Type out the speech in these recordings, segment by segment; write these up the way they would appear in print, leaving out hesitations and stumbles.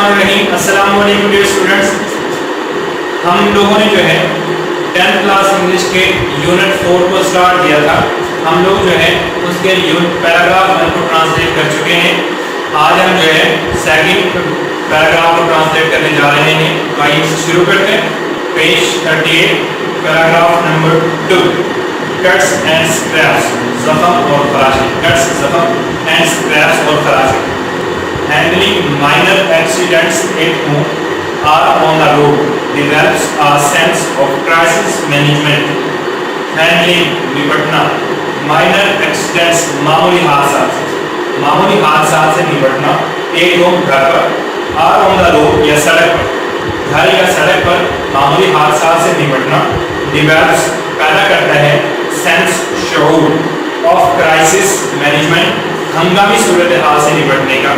बिस्मिल्लाहिर्रहमानिर्रहीम। अस्सलाम वालेकुम डियर स्टूडेंट्स। हम लोगों ने जो है 10th क्लास इंग्लिश के यूनिट 4 को स्टार्ट किया था। हम लोग जो है उसके पैराग्राफ 1 को ट्रांसलेट कर चुके हैं। आज हम जो है सेकंड पैराग्राफ को ट्रांसलेट करने जा रहे हैं। तो आइए शुरू करते हैं। Page 38 paragraph number 2, cuts and scraps, जख्म और खराशें। कट्स, जख्म एंड स्क्रैप्स और खराशें। Handling minor accidents at home or on the road develops a sense of crisis management. Handling, निपटना, minor accidents, मामूली हादसात से निपटना, एक होम घर पर और on the road या सड़क पर, घर या सड़क पर मामूली हादसात से निपटना develops, पैदा करता है sense, शऊर of crisis management, हंगामी सूरत हाल से निपटने का।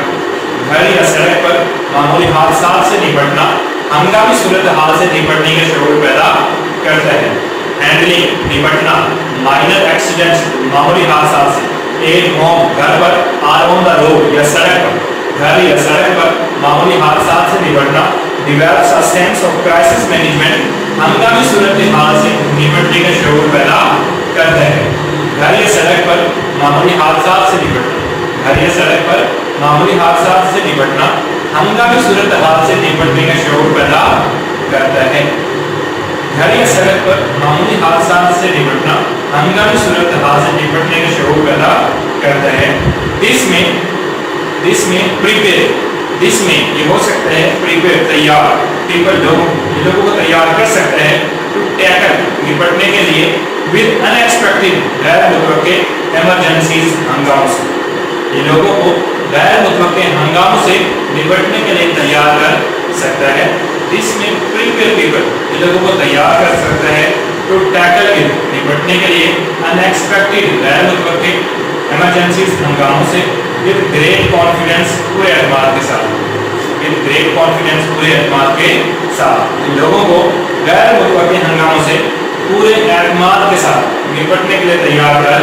घर या सड़क पर मामूली हादसात से निपटना हंगामी सूरत हाल से निपटने का शऊर पैदा करता है। हैंडलिंग, निपटना, माइनर एक्सीडेंट्स, मामूली हादसात से, एट होम, घर पर, आर ऑन द रोड या सड़क पर, घर या सड़क पर मामूली हादसात से निपटना develops a sense of crisis management, हंगामी सूरत हाल से निपटने का शऊर पैदा करता है। घर या सड़क पर मामूली हादसात से निपटना, घर या सड़क पर मामूली हादसात से निपटना हंगामी सूरत हाल से निपटने का शऊर पैदा करता है। घर या सड़क पर मामूली हादसात से निपटना हंगामी सूरत हाल से निपटने का शऊर पैदा करता है। इसमें ये हो सकता है प्रिपेयर, तैयार, पीपल, लोगों को तैयार कर सकता है टू टैकल, निपटने के लिए, विद अनएक्सपेक्टेड, गैर मुतवक्के, इमरजेंसीज, हंगामों से। ये लोगों को गैर मुतवक्के हंगामों से निपटने के लिए तैयार कर सकता है। इसमें प्रिपेयर पीपल, ये लोगों को तैयार कर सकता है टू टैकल इट, निपटने के लिए, अनएक्सपेक्टेड, गैर मुतवक्के, इमरजेंसीज, हंगामों से, विद ग्रेट कॉन्फिडेंस, पूरे एतमाद के साथ, विद ग्रेट कॉन्फिडेंस, पूरे एतमाद के साथ। इन लोगों को गैर मुतवक्के हंगामों से पूरे एतमाद के साथ निपटने के लिए तैयार कर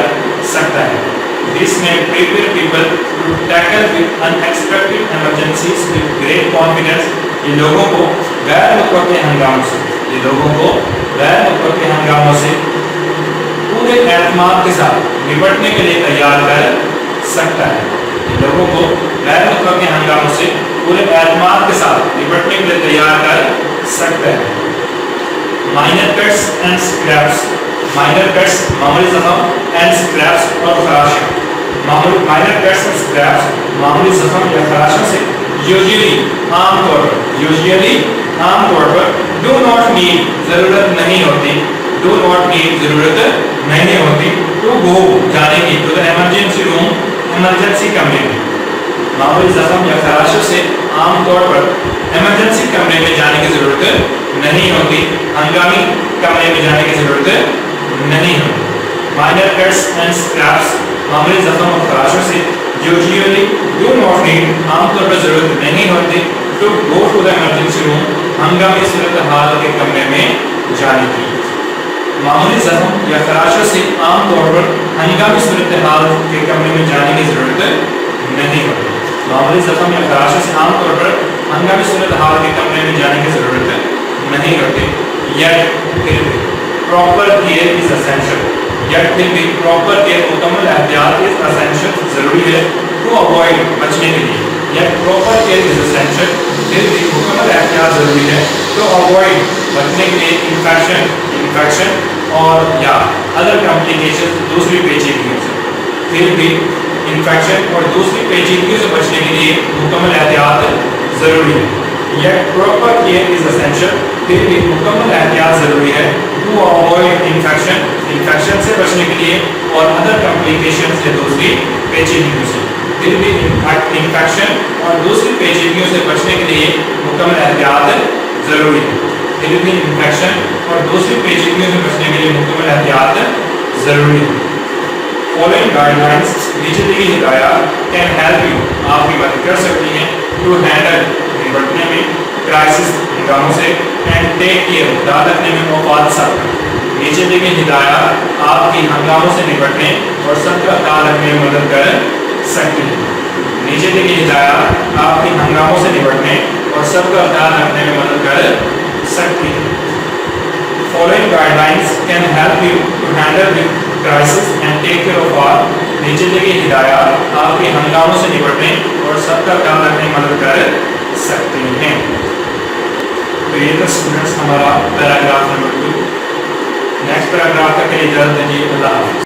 सकता है। This may prepare people to tackle with unexpected emergencies with great confidence. ये लोगों को गैर मुतवक्के हंगामों से, ये लोगों को गैर मुतवक्के हंगामों से पूरे एतमाद के साथ निपटने के लिए तैयार कर सकता है। ये लोगों को गैर मुतवक्के हंगामों से पूरे एतमाद के साथ निपटने के लिए तैयार कर सकता है। Minor cuts and scraps, minor cuts, मामूली जख्म, एंड स्क्रैप्स और खराशें, माइनर कट्स एंड स्क्रैप्स, मामूली जख्म या खराशों से, यूजुअली, आमतौर पर, डू नॉट नीड, जरूरत नहीं होती, डू नॉट नीड, जरूरत नहीं होती, टू गो, जाने की, to the emergency room, emergency कमरे में। मामूली जख्म या खराशों से आमतौर पर इमरजेंसी कमरे में जाने की जरूरत नहीं होती, हंगामी कमरे में जाने की जरूरत नहीं होती। माइनर कट्स एंड स्क्रैप्स, मामूली जख्म और खराशों से, यूजुअली, डू नॉट नीड, आमतौर पर जरूरत नहीं होती, to go to the emergency room, हंगामी सूरत हाल के कमरे में जाने की। मामूली जख्म या खराशों से आमतौर पर हंगामी सूरत हाल के कमरे में जाने की जरूरत नहीं होती। मामूली जख्म या खराशों से आमतौर पर हंगामी सूरत हाल के कमरे में जाने की जरूरत नहीं होती। यट फिर भी proper care is essential, yet फिर भी प्रॉपर केयर, मुकम्मल एहतियात इज एसेंशियल, जरूरी है, टू अवॉइड, बचने के लिए। Yet proper care is essential, फिर भी मुकम्मल एहतियात जरूरी है, टू अवॉइड, बचने के लिए, इन्फेक्शन और या अदर कॉम्प्लिकेशन, दूसरी पेचीदगियों से। फिर भी इन्फेक्शन और दूसरी पेचीदगियों से बचने के लिए मुकम्मल एहतियात जरूरी है। यह प्रॉपर केयर इज एसेंशियल, फिर भी मुकम्मल एहतियात जरूरी है, टू अवॉइड इन्फेक्शन से बचने के लिए और अदर कॉम्प्लिकेशन से, दूसरी पेचीदगियों से। फिर भी इन्फेक्शन और दूसरी पेचीदगियों से बचने के लिए मुकम्मल एहतियात जरूरी है। फिर भी इन्फेक्शन और दूसरी पेचीदगियों से बचने के लिए मुकम्मल एहतियात जरूरी है। फॉलोइंग गाइडलाइंस, नीचे दी गई हिदायत कैन हेल्प यू, आपकी मदद कर सकती हैं, टू हैंडल, निपटने में, क्राइसिस, हंगामों से, एंड टेक केयर, ख्याल रखने में, ऑफ हादसा। नीचे दी गई हिदायत आपकी हंगामों से निपटने और सबका ख्याल रखने में मदद कर सकती है। नीचे दी गई हिदायत आपकी हंगामों से निपटने सबका ध्यान रखने में मदद कर सकती है। Following guidelines can help you to handle the crisis and take care of all. नीचे दी गई हिदायत आपके हंगामों से निपटने और सबका ख्याल रखने में मदद कर सकती हैं। तो ये था स्टूडेंट्स हमारा पैराग्राफ नंबर 2। नेक्स्ट पैराग्राफ तक के लिए इजाजत दीजिए। अल्लाह हाफ़िज़।